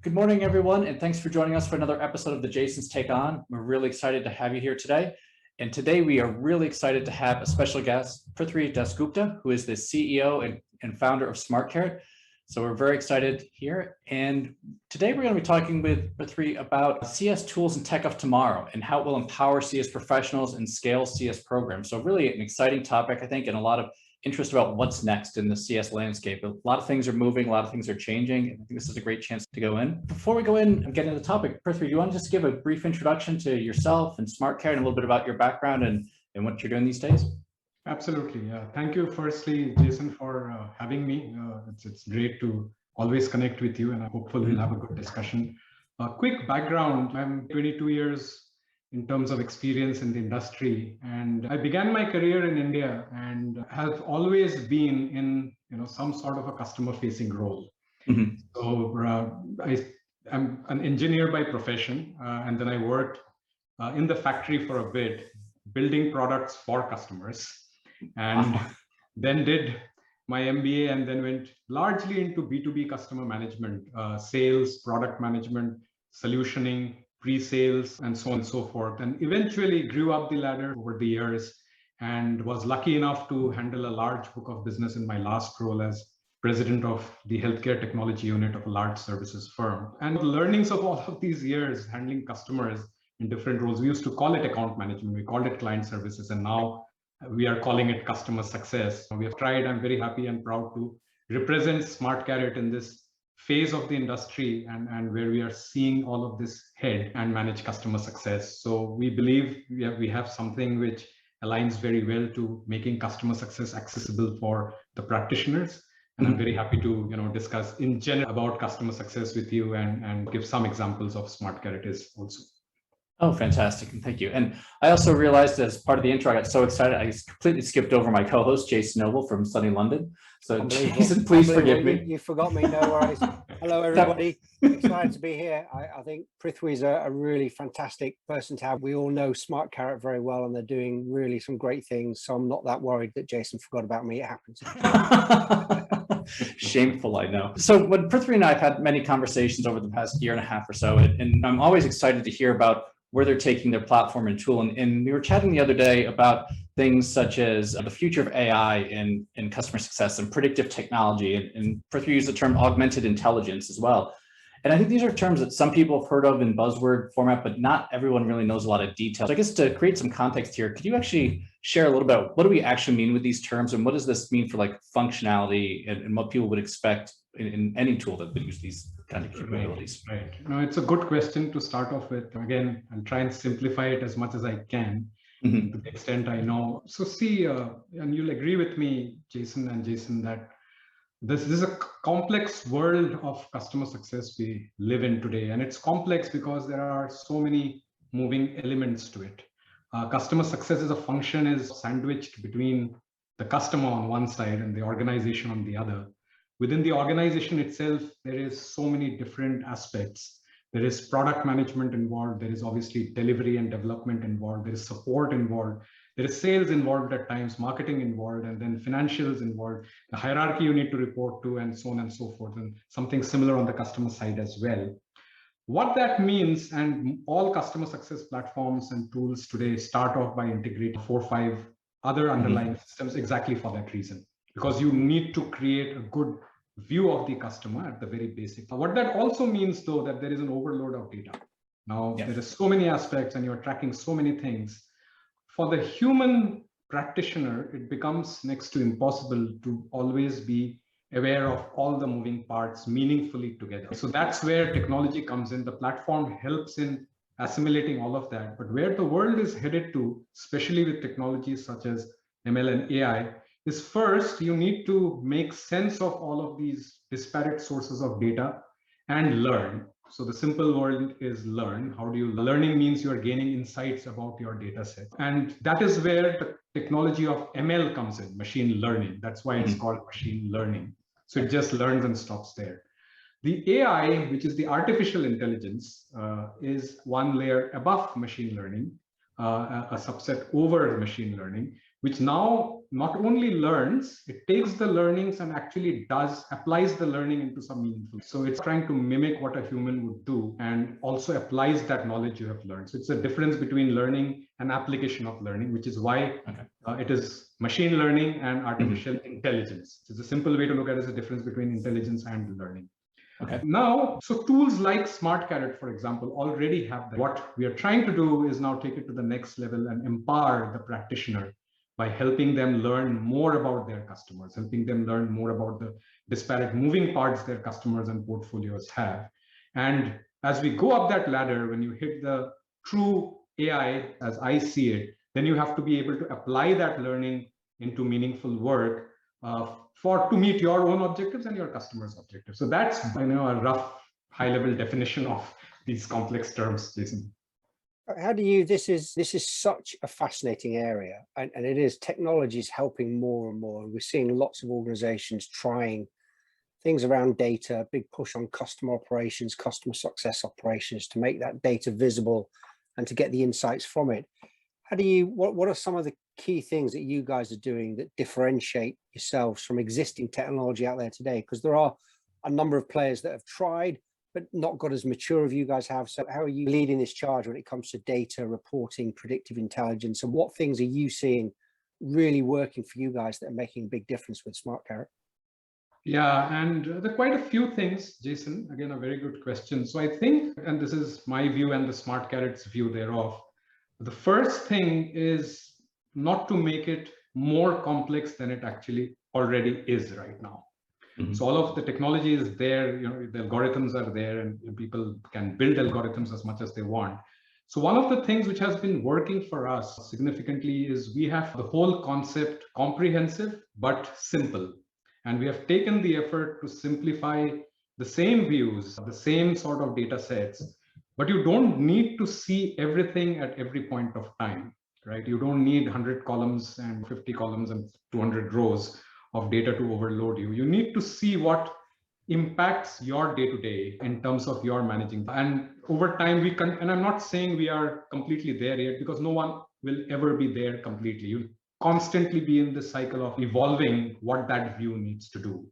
Good morning, everyone, and thanks for joining us for another episode of the Jason's Take On. We're really excited to have you here today. And today we are really excited to have a special guest, Prithwi Dasgupta, who is the CEO and founder of Smart Karrot. So we're very excited here. And today we're going to be talking with Prithwi about CS tools and tech of tomorrow and how it will empower CS professionals and scale CS programs. So really an exciting topic, I think, and a lot of interest about what's next in the CS landscape. A lot of things are moving, a lot of things are changing. And I think this is a great chance to go in. Before we go in and get into the topic, Prithwi, do you want to just give a brief introduction to yourself and Smart Karrot and a little bit about your background and what you're doing these days? Absolutely. Thank you, firstly, Jason, for having me. It's great to always connect with you, and I hopefully we'll have a good discussion. Quick background, I'm 22 years in terms of experience in the industry, and I began my career in India and have always been in some sort of a customer-facing role. Mm-hmm. So I'm an engineer by profession, and then I worked in the factory for a bit, building products for customers. And then did my MBA and then went largely into B2B customer management, sales, product management, solutioning, pre-sales, and so on and so forth. And eventually grew up the ladder over the years and was lucky enough to handle a large book of business in my last role as president of the healthcare technology unit of a large services firm. And the learnings of all of these years handling customers in different roles, we used to call it account management, we called it client services, and now we are calling it customer success. We have tried, I'm very happy and proud to represent Smart Karrot in this phase of the industry and where we are seeing all of this head and manage customer success. So we believe we have something which aligns very well to making customer success accessible for the practitioners. And I'm very happy to discuss in general about customer success with you and give some examples of Smart Karrot is also. Oh, fantastic. And thank you. And I also realized as part of the intro, I got so excited, I completely skipped over my co-host, Jason Noble from sunny London. So Jason, please forgive me. You forgot me, no worries. Hello, everybody. Excited to be here. I think Prithwi is a really fantastic person to have. We all know Smart Karrot very well, and they're doing really some great things. So I'm not that worried that Jason forgot about me. It happens. Shameful, I know. So when Prithwi and I have had many conversations over the past year and a half or so, and I'm always excited to hear about where they're taking their platform and tool. And we were chatting the other day about things such as the future of AI in customer success and predictive technology. And Prithwi used the term augmented intelligence as well. And I think these are terms that some people have heard of in buzzword format, but not everyone really knows a lot of details. So I guess to create some context here, could you actually share a little bit, what do we actually mean with these terms and what does this mean for like functionality and what people would expect in any tool that would use these kind of capabilities? Right. No, it's a good question to start off with. Again, I'll try and simplify it as much as I can to the extent I know. So see, and you'll agree with me, Jason, that this is a complex world of customer success we live in today. And it's complex because there are so many moving elements to it. Customer success as a function is sandwiched between the customer on one side and the organization on the other. Within the organization itself, there is so many different aspects. There is product management involved. There is obviously delivery and development involved. There is support involved. There is sales involved at times, marketing involved, and then financials involved, the hierarchy you need to report to, and so on and so forth, and something similar on the customer side as well. What that means, and all customer success platforms and tools today start off by integrating 4 or 5 other underlying systems exactly for that reason, because you need to create a good view of the customer at the very basic. What that also means, though, that there is an overload of data. Now, there are so many aspects and you're tracking so many things. For the human practitioner, it becomes next to impossible to always be aware of all the moving parts meaningfully together. So that's where technology comes in. The platform helps in assimilating all of that. But where the world is headed to, especially with technologies such as ML and AI, is first you need to make sense of all of these disparate sources of data and learn. So the simple word is learn. How do you learn? Learning means you are gaining insights about your data set. And that is where the technology of ML comes in, machine learning. That's why it's called machine learning. So it just learns and stops there. The AI, which is the artificial intelligence, is one layer above machine learning, a subset over machine learning, which now not only learns, it takes the learnings and actually applies the learning into some meaningful. So it's trying to mimic what a human would do and also applies that knowledge you have learned. So it's a difference between learning and application of learning, which is why it is machine learning and artificial intelligence. It's a simple way to look at it as a difference between intelligence and learning. Okay. Now, so tools like SmartKarrot, for example, already have that. What we are trying to do is now take it to the next level and empower the practitioner by helping them learn more about their customers, helping them learn more about the disparate moving parts their customers and portfolios have. And as we go up that ladder, when you hit the true AI, as I see it, then you have to be able to apply that learning into meaningful work to meet your own objectives and your customers' objectives. So that's, a rough high-level definition of these complex terms, Jason. How do you, this is such a fascinating area, and it is, technology is helping more and more. We're seeing lots of organizations trying things around data, big push on customer operations, customer success operations, to make that data visible and to get the insights from it. How do you, what are some of the key things that you guys are doing that differentiate yourselves from existing technology out there today? Because there are a number of players that have tried, but not got as mature as you guys have. So how are you leading this charge when it comes to data reporting, predictive intelligence, and what things are you seeing really working for you guys that are making a big difference with SmartKarrot? Yeah, and there are quite a few things, Jason. Again, a very good question. So I think, and this is my view and the SmartKarrot's view thereof, the first thing is not to make it more complex than it actually already is right now. So all of the technology is there, the algorithms are there, and people can build algorithms as much as they want. So one of the things which has been working for us significantly is we have the whole concept comprehensive but simple. And we have taken the effort to simplify the same views, the same sort of data sets, but you don't need to see everything at every point of time, right? You don't need 100 columns and 50 columns and 200 rows of data to overload you. You need to see what impacts your day-to-day in terms of your managing. And over time, and I'm not saying we are completely there yet, because no one will ever be there completely. You'll constantly be in this cycle of evolving what that view needs to do.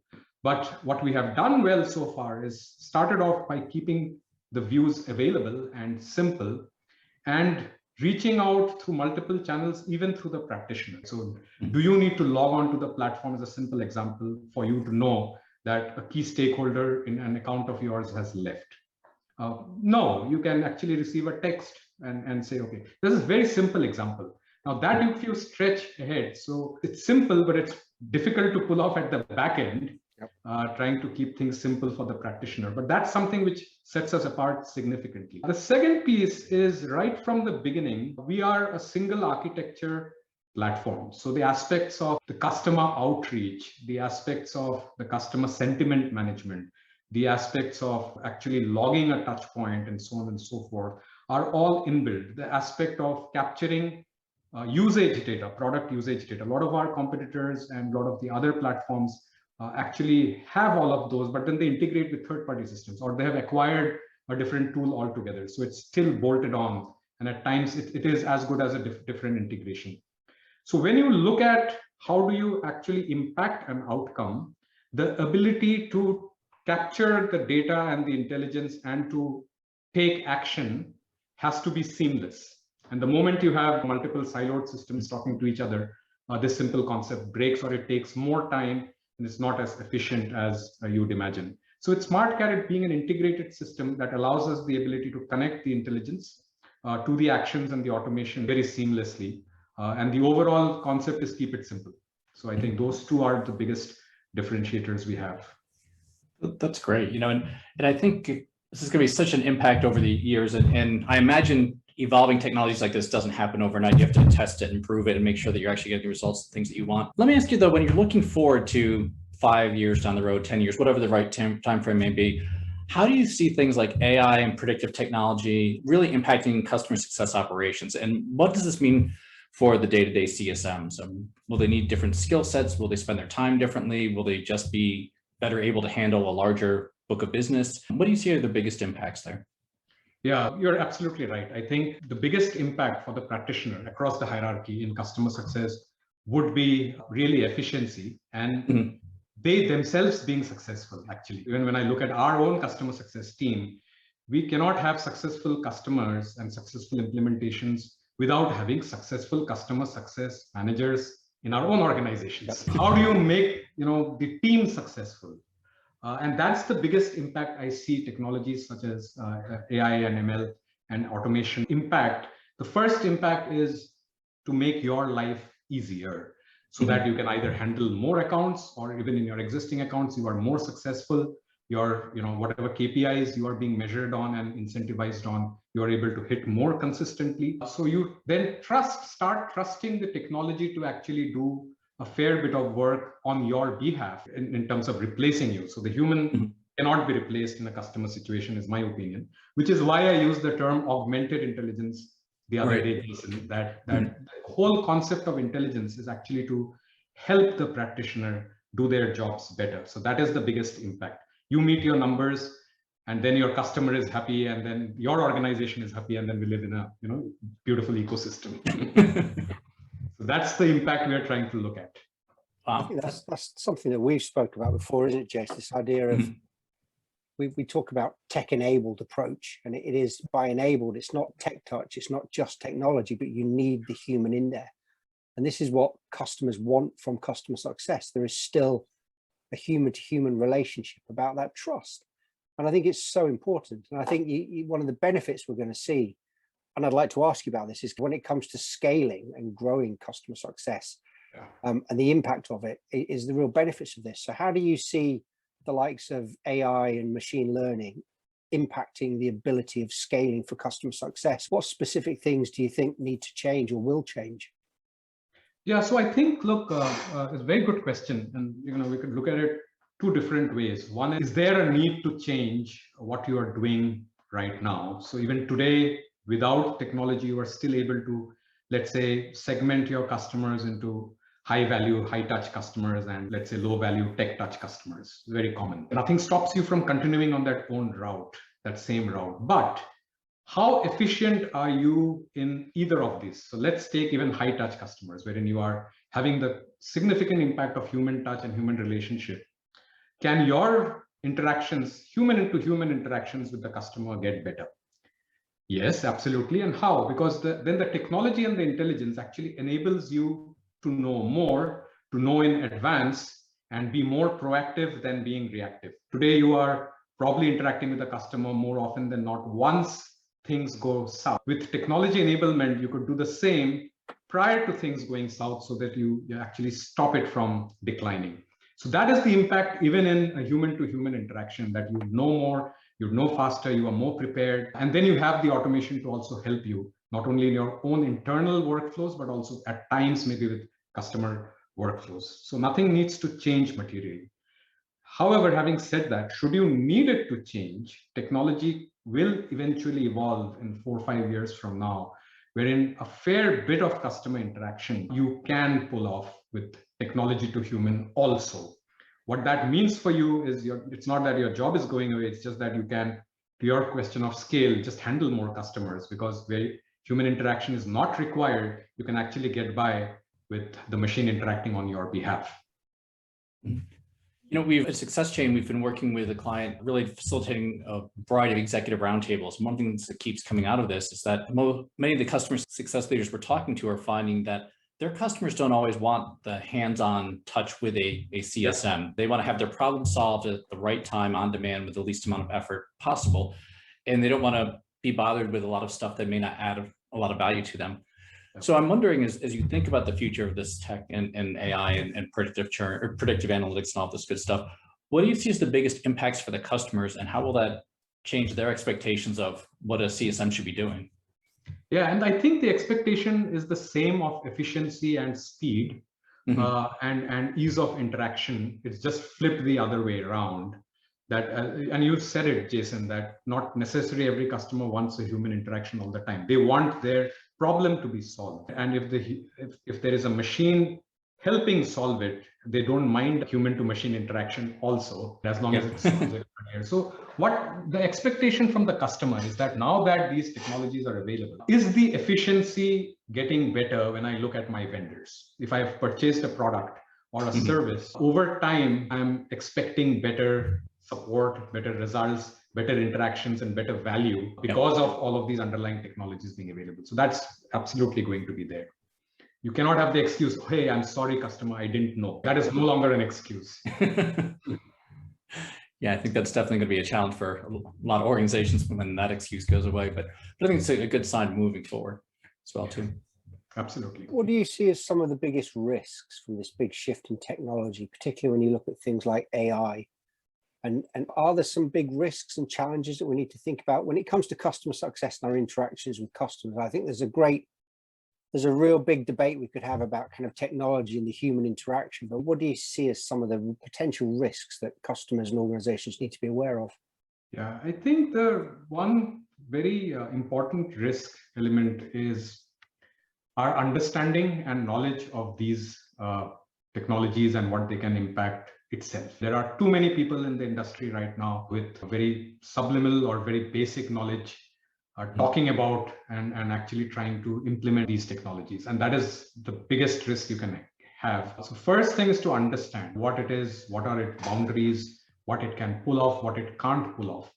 But what we have done well so far is started off by keeping the views available and simple, and reaching out through multiple channels, even through the practitioner. So do you need to log on to the platform, as a simple example, for you to know that a key stakeholder in an account of yours has left? No, you can actually receive a text and say, okay, this is a very simple example. Now that if you stretch ahead, so it's simple, but it's difficult to pull off at the back end. Trying to keep things simple for the practitioner. But that's something which sets us apart significantly. The second piece is, right from the beginning, we are a single architecture platform. So the aspects of the customer outreach, the aspects of the customer sentiment management, the aspects of actually logging a touch point and so on and so forth are all inbuilt. The aspect of capturing usage data, product usage data. A lot of our competitors and a lot of the other platforms actually have all of those, but then they integrate with third-party systems, or they have acquired a different tool altogether. So it's still bolted on, and at times it is as good as a different integration. So when you look at how do you actually impact an outcome, the ability to capture the data and the intelligence and to take action has to be seamless. And the moment you have multiple siloed systems talking to each other, this simple concept breaks, or it takes more time, and it's not as efficient as you'd imagine. So it's SmartKarrot being an integrated system that allows us the ability to connect the intelligence to the actions and the automation very seamlessly. And the overall concept is keep it simple. So I think those two are the biggest differentiators we have. That's great. And I think this is going to be such an impact over the years. And I imagine evolving technologies like this doesn't happen overnight. You have to test it, improve it, and make sure that you're actually getting the results, things that you want. Let me ask you though, when you're looking forward to 5 years down the road, 10 years, whatever the right time frame may be, how do you see things like AI and predictive technology really impacting customer success operations? And what does this mean for the day-to-day CSMs? Will they need different skill sets? Will they spend their time differently? Will they just be better able to handle a larger book of business? What do you see are the biggest impacts there? Yeah, you're absolutely right. I think the biggest impact for the practitioner across the hierarchy in customer success would be really efficiency and they themselves being successful. Actually, even when I look at our own customer success team, we cannot have successful customers and successful implementations without having successful customer success managers in our own organizations. How do you make the team successful? And that's the biggest impact I see technologies such as AI and ML and automation impact. The first impact is to make your life easier so that you can either handle more accounts, or even in your existing accounts, you are more successful. Your, whatever KPIs you are being measured on and incentivized on, you are able to hit more consistently. So you then start trusting the technology to actually do a fair bit of work on your behalf in terms of replacing you. So the human cannot be replaced in a customer situation, is my opinion, which is why I use the term augmented intelligence the other day, Jason, that the whole concept of intelligence is actually to help the practitioner do their jobs better. So that is the biggest impact. You meet your numbers, and then your customer is happy, and then your organization is happy, and then we live in a beautiful ecosystem. So that's the impact we are trying to look at. Wow. I think that's something that we've spoken about before, isn't it, Jason? This idea of we talk about tech-enabled approach, and it is by enabled. It's not tech touch. It's not just technology, but you need the human in there. And this is what customers want from customer success. There is still a human-to-human relationship about that trust. And I think it's so important. And I think one of the benefits we're going to see, and I'd like to ask you about this, is when it comes to scaling and growing customer success, and the impact of it is the real benefits of this. So how do you see the likes of AI and machine learning impacting the ability of scaling for customer success? What specific things do you think need to change or will change? Yeah, so I think, look, it's a very good question. And, we could look at it two different ways. One is there a need to change what you are doing right now? So even today, without technology, you are still able to, let's say, segment your customers into high value, high touch customers, and let's say low value tech touch customers. Very common. Nothing stops you from continuing on that own route, that same route. But how efficient are you in either of these? So let's take even high touch customers, wherein you are having the significant impact of human touch and human relationship. Can your interactions, human to human interactions with the customer, get better? Yes, absolutely. And how? Because then the technology and the intelligence actually enables you to know more, to know in advance, and be more proactive than being reactive. Today, you are probably interacting with the customer more often than not once things go south. With technology enablement, you could do the same prior to things going south so that you actually stop it from declining. So that is the impact even in a human-to-human interaction, that you know more, you know faster, you are more prepared. And then you have the automation to also help you, not only in your own internal workflows, but also at times maybe with customer workflows. So nothing needs to change materially. However, having said that, should you need it to change, technology will eventually evolve in 4 or 5 years from now, wherein a fair bit of customer interaction you can pull off with technology to human also. What that means for you is it's not that your job is going away, it's just that you can, to your question of scale, just handle more customers, because where human interaction is not required, you can actually get by with the machine interacting on your behalf. We've at Success Chain, we've been working with a client, really facilitating a variety of executive roundtables. One thing that keeps coming out of this is that many of the customer success leaders we're talking to are finding that their customers don't always want the hands-on touch with a CSM. They want to have their problem solved at the right time, on demand, with the least amount of effort possible. And they don't want to be bothered with a lot of stuff that may not add a lot of value to them. So I'm wondering, as you think about the future of this tech and AI and predictive churn or predictive analytics and all this good stuff, what do you see as the biggest impacts for the customers, and how will that change their expectations of what a CSM should be doing? Yeah, and I think the expectation is the same of efficiency and speed and ease of interaction. It's just flipped the other way around. That and you said it, Jason, that not necessarily every customer wants a human interaction all the time. They want their problem to be solved. And if there is a machine helping solve it. They don't mind human to machine interaction also, as long as it solves it. So what the expectation from the customer is that now that these technologies are available, is the efficiency getting better when I look at my vendors? If I've purchased a product or a service, over time, I'm expecting better support, better results, better interactions, and better value because of all of these underlying technologies being available. So that's absolutely going to be there. You cannot have the excuse, hey, I'm sorry, customer, I didn't know. That is no longer an excuse. Yeah, I think that's definitely going to be a challenge for a lot of organizations when that excuse goes away. But I think it's a good sign moving forward as well, too. Absolutely. What do you see as some of the biggest risks from this big shift in technology, particularly when you look at things like AI? And are there some big risks and challenges that we need to think about when it comes to customer success and our interactions with customers? I think there's a real big debate we could have about kind of technology and the human interaction, but what do you see as some of the potential risks that customers and organizations need to be aware of? Yeah, I think the one very important risk element is our understanding and knowledge of these technologies and what they can impact itself. There are too many people in the industry right now with very subliminal or very basic knowledge talking about and actually trying to implement these technologies. And that is the biggest risk you can have. So first thing is to understand what it is, what are its boundaries, what it can pull off, what it can't pull off.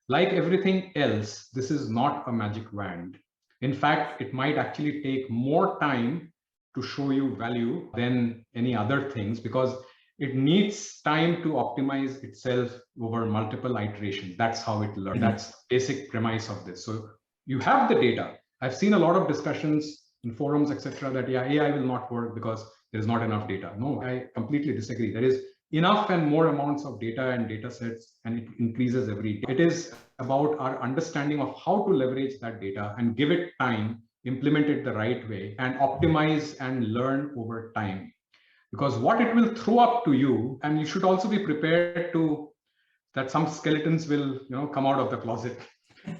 Like everything else, this is not a magic wand. In fact, it might actually take more time to show you value than any other things because it needs time to optimize itself over multiple iterations. That's how it learns. That's the basic premise of this. So you have the data. I've seen a lot of discussions in forums, etc., that yeah, AI will not work because there is not enough data. No, I completely disagree. There is enough and more amounts of data and data sets, and it increases every day. It is about our understanding of how to leverage that data and give it time, implement it the right way, and optimize and learn over time. Because what it will throw up to you, and you should also be prepared to that some skeletons will come out of the closet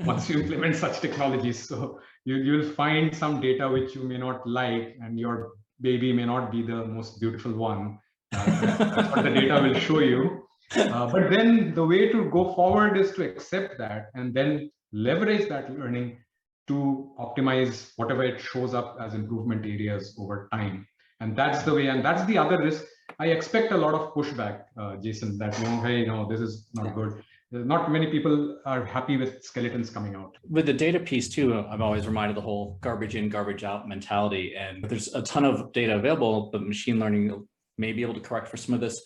once you implement such technologies. So you'll find some data which you may not like, and your baby may not be the most beautiful one. That's what the data will show you. But then the way to go forward is to accept that and then leverage that learning to optimize whatever it shows up as improvement areas over time. And that's the way, and that's the other risk. I expect a lot of pushback, Jason, that, hey, this is not good. Not many people are happy with skeletons coming out. With the data piece too, I'm always reminded of the whole garbage in, garbage out mentality. And there's a ton of data available, but machine learning may be able to correct for some of this.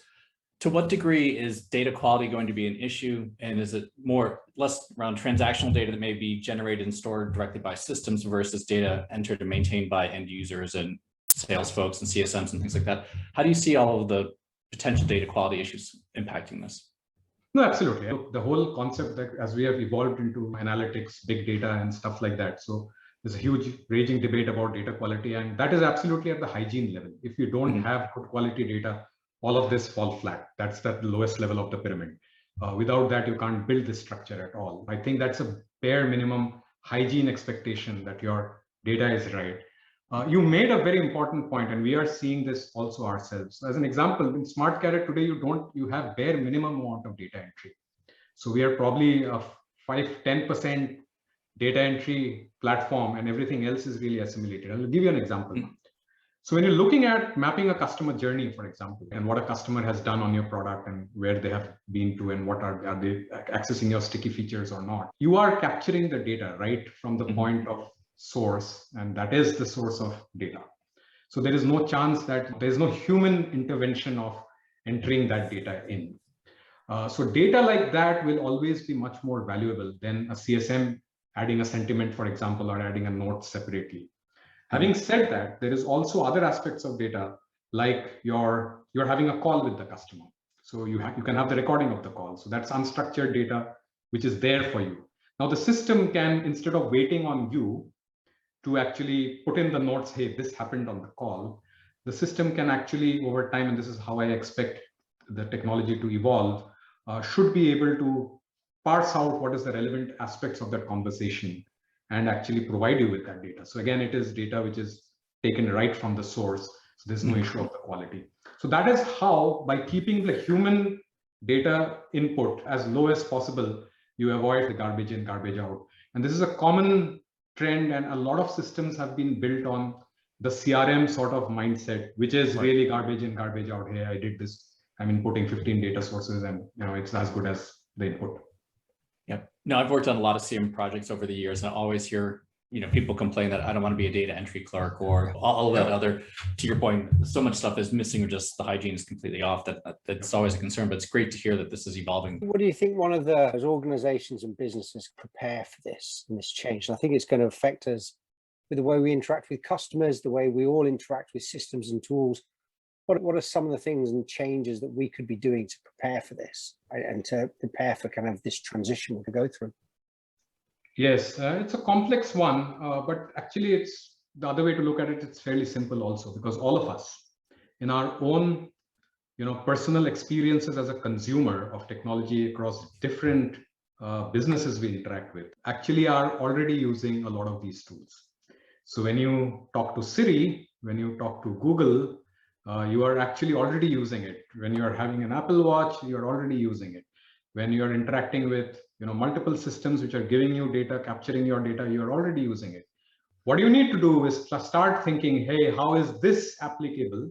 To what degree is data quality going to be an issue? And is it less around transactional data that may be generated and stored directly by systems versus data entered and maintained by end users and sales folks and CSMs and things like that? How do you see all of the potential data quality issues impacting this? No, absolutely. The whole concept that as we have evolved into analytics, big data and stuff like that. So there's a huge raging debate about data quality, and that is absolutely at the hygiene level. If you don't have good quality data, all of this falls flat. That's the lowest level of the pyramid. Without that, you can't build this structure at all. I think that's a bare minimum hygiene expectation that your data is right. You made a very important point, and we are seeing this also ourselves. As an example, in SmartKarrot today, you have bare minimum amount of data entry. So we are probably a 5-10% data entry platform, and everything else is really assimilated. I'll give you an example. So when you're looking at mapping a customer journey, for example, and what a customer has done on your product and where they have been to and what are they accessing your sticky features or not, you are capturing the data right from the point of source, and that is the source of data. So there is no chance that there is no human intervention of entering that data in. So data like that will always be much more valuable than a CSM adding a sentiment, for example, or adding a note separately. Having said that, there is also other aspects of data, like you're having a call with the customer. So you can have the recording of the call. So that's unstructured data, which is there for you. Now the system can, instead of waiting on you to actually put in the notes, hey, this happened on the call, the system can actually, over time, and this is how I expect the technology to evolve, should be able to parse out what is the relevant aspects of that conversation and actually provide you with that data. So again, it is data which is taken right from the source. So there's no issue of the quality. So that is how, by keeping the human data input as low as possible, you avoid the garbage in, garbage out. And this is a common trend, and a lot of systems have been built on the CRM sort of mindset, which is really garbage in, garbage out. Hey, I did this. I'm inputting 15 data sources, and it's as good as the input. Yeah. No, I've worked on a lot of CRM projects over the years, and I always hear people complain that I don't want to be a data entry clerk or all of that other, to your point, so much stuff is missing or just the hygiene is completely off. That's always a concern, but it's great to hear that this is evolving. What do you think one of those organizations and businesses prepare for this and this change? And I think it's going to affect us with the way we interact with customers, the way we all interact with systems and tools. What are some of the things and changes that we could be doing to prepare for this and to prepare for kind of this transition to go through? Yes, it's a complex one, but actually it's the other way to look at it. It's fairly simple also, because all of us in our own, personal experiences as a consumer of technology across different businesses we interact with actually are already using a lot of these tools. So when you talk to Siri, when you talk to Google, you are actually already using it. When you are having an Apple Watch, you are already using it. When you are interacting with multiple systems which are giving you data, capturing your data, you are already using it. What you need to do is start thinking, hey, how is this applicable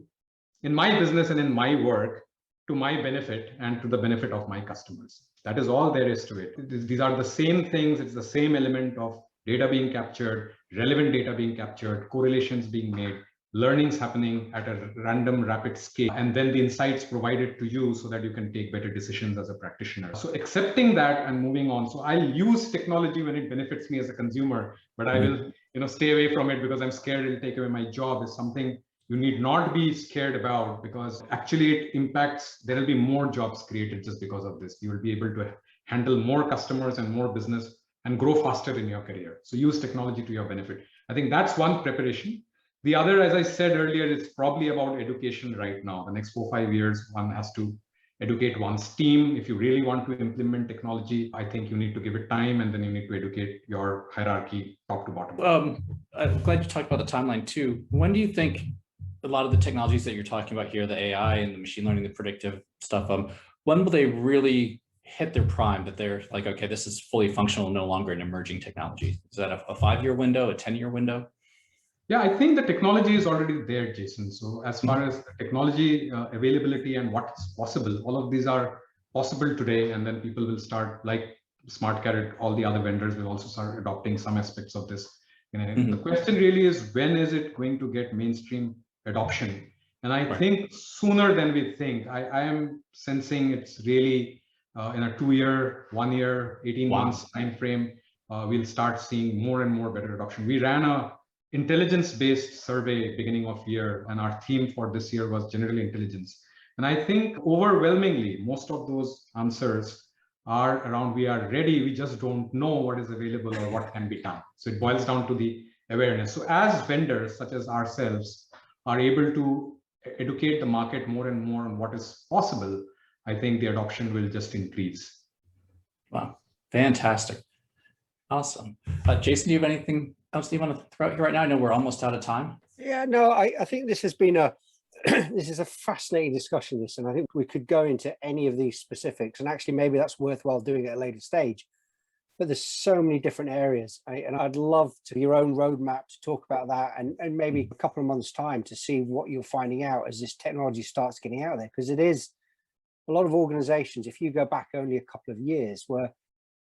in my business and in my work to my benefit and to the benefit of my customers? That is all there is to it. These are the same things. It's the same element of data being captured, relevant data being captured, correlations being made, learnings happening at a random, rapid scale, and then the insights provided to you so that you can take better decisions as a practitioner. So accepting that and moving on. So I'll use technology when it benefits me as a consumer, but I will stay away from it because I'm scared it'll take away my job, is something you need not be scared about, because actually it impacts, there will be more jobs created just because of this. You will be able to handle more customers and more business and grow faster in your career. So use technology to your benefit. I think that's one preparation. The other, as I said earlier, is probably about education right now. The next 4-5 years, one has to educate one's team. If you really want to implement technology, I think you need to give it time, and then you need to educate your hierarchy top to bottom. I'm glad you talked about the timeline too. When do you think a lot of the technologies that you're talking about here, the AI and the machine learning, the predictive stuff, when will they really hit their prime, that they're like, okay, this is fully functional, no longer an emerging technology? Is that a 5-year window, a 10-year window? Yeah, I think the technology is already there, Jason. So as far as the technology availability and what's possible, all of these are possible today. And then people will start, like SmartKarrot, all the other vendors will also start adopting some aspects of this. The question really is, when is it going to get mainstream adoption? And I think sooner than we think. I am sensing it's really in a 2-year, 1 year, 18 months time frame, we'll start seeing more and more better adoption. We ran a intelligence-based survey beginning of year, and our theme for this year was general intelligence. And I think overwhelmingly, most of those answers are around, we are ready, we just don't know what is available or what can be done. So it boils down to the awareness. So as vendors such as ourselves are able to educate the market more and more on what is possible, I think the adoption will just increase. Wow, fantastic. Awesome. Jason, do you have anything else you want to throw out here right now? I know we're almost out of time. Yeah, no, I think this has been this is a fascinating discussion, and I think we could go into any of these specifics, and actually maybe that's worthwhile doing at a later stage. But there's so many different areas, and I'd love to your own roadmap to talk about that, and maybe a couple of months' time to see what you're finding out as this technology starts getting out there, because it is a lot of organizations, if you go back only a couple of years, were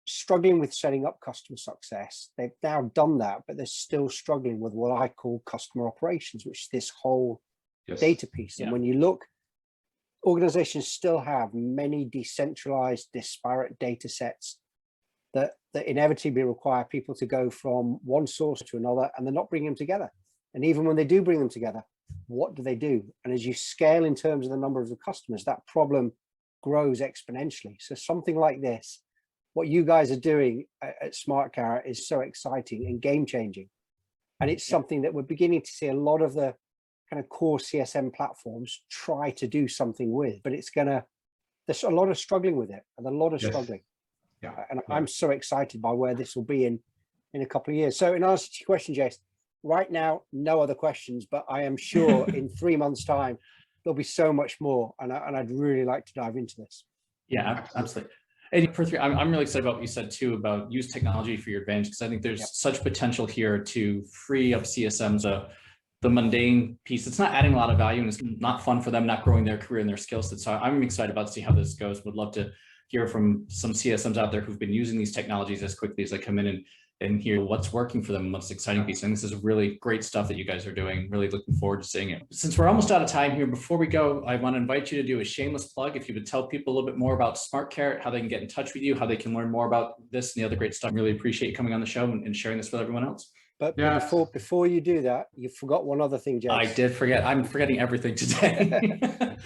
struggling with setting up customer success. They've now done that, but they're still struggling with what I call customer operations, which is this whole data piece. And when you look, organizations still have many decentralized, disparate data sets that inevitably require people to go from one source to another, and they're not bringing them together. And even when they do bring them together, what do they do? And as you scale in terms of the number of the customers, that problem grows exponentially. So something like this, what you guys are doing at SmartKarrot, is so exciting and game-changing. And it's something that we're beginning to see a lot of the kind of core CSM platforms try to do something with, but there's a lot of struggling with it, and a lot of struggling. And I'm so excited by where this will be in a couple of years. So in answer to your question, Jason, right now, no other questions, but I am sure in 3 months' time, there'll be so much more. And I'd really like to dive into this. Yeah, absolutely. And Prithvi, I'm really excited about what you said too about use technology for your advantage, because I think there's such potential here to free up CSMs, the mundane piece. It's not adding a lot of value and it's not fun for them, not growing their career and their skill set. So I'm excited about to see how this goes. Would love to hear from some CSMs out there who've been using these technologies as quickly as they come in and hear what's working for them, what's exciting piece. And this is really great stuff that you guys are doing. Really looking forward to seeing it. Since we're almost out of time here, before we go, I want to invite you to do a shameless plug. If you would tell people a little bit more about SmartKarrot, how they can get in touch with you, how they can learn more about this and the other great stuff. Really appreciate you coming on the show and sharing this with everyone else. But before you do that, you forgot one other thing, Jason. I did forget. I'm forgetting everything today.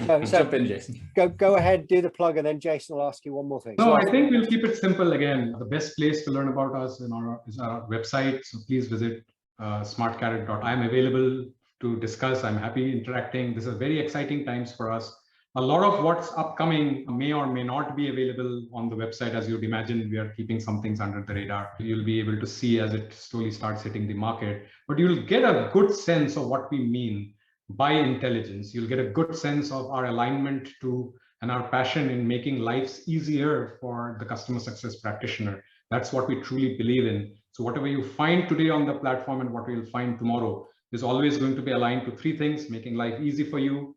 So jump in, Jason. Go ahead, do the plug, and then Jason will ask you one more thing. No, I think we'll keep it simple again. The best place to learn about us is our website. So please visit smartkarrot.com. I'm available to discuss. I'm happy interacting. This is very exciting times for us. A lot of what's upcoming may or may not be available on the website. As you'd imagine, we are keeping some things under the radar. You'll be able to see as it slowly starts hitting the market, but you'll get a good sense of what we mean by intelligence. You'll get a good sense of our alignment to and our passion in making lives easier for the customer success practitioner. That's what we truly believe in. So whatever you find today on the platform and what you'll find tomorrow is always going to be aligned to three things: making life easy for you,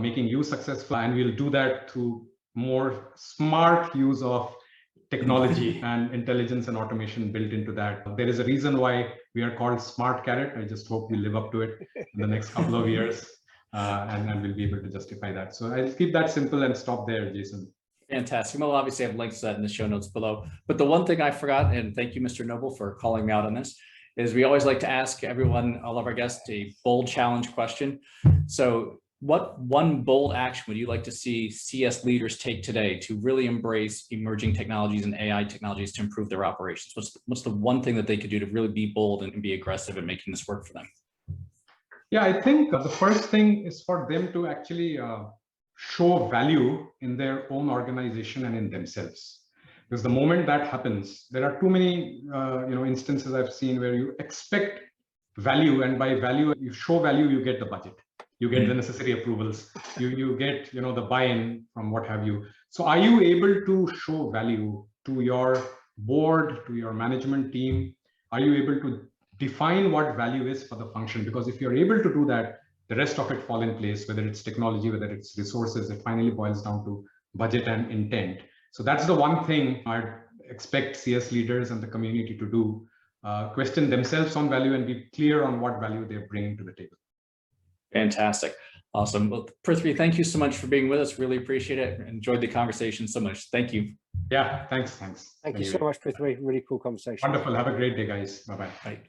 making you successful, and we'll do that through more smart use of technology and intelligence and automation built into that. There is a reason why we are called SmartKarrot. I just hope we live up to it in the next couple of years, and we'll be able to justify that. So I'll keep that simple and stop there, Jason. Fantastic. We'll obviously have links to that in the show notes below. But the one thing I forgot, and thank you, Mr. Noble, for calling me out on this, is we always like to ask everyone, all of our guests, a bold challenge question. So what one bold action would you like to see CS leaders take today to really embrace emerging technologies and AI technologies to improve their operations? What's the one thing that they could do to really be bold and be aggressive in making this work for them? Yeah, I think the first thing is for them to actually show value in their own organization and in themselves. Because the moment that happens, there are too many instances I've seen where you expect value, and by value, you show value, you get the budget, you get the necessary approvals, you get the buy-in from what have you. So are you able to show value to your board, to your management team? Are you able to define what value is for the function? Because if you're able to do that, the rest of it fall in place, whether it's technology, whether it's resources, it finally boils down to budget and intent. So that's the one thing I'd expect CS leaders and the community to do. Question themselves on value and be clear on what value they're bringing to the table. Fantastic. Awesome. Well, Prithvi, thank you so much for being with us. Really appreciate it. Enjoyed the conversation so much. Thank you. Yeah, thanks. Thank you so much, Prithvi. Really cool conversation. Wonderful. Have a great day, guys. Bye-bye. Bye.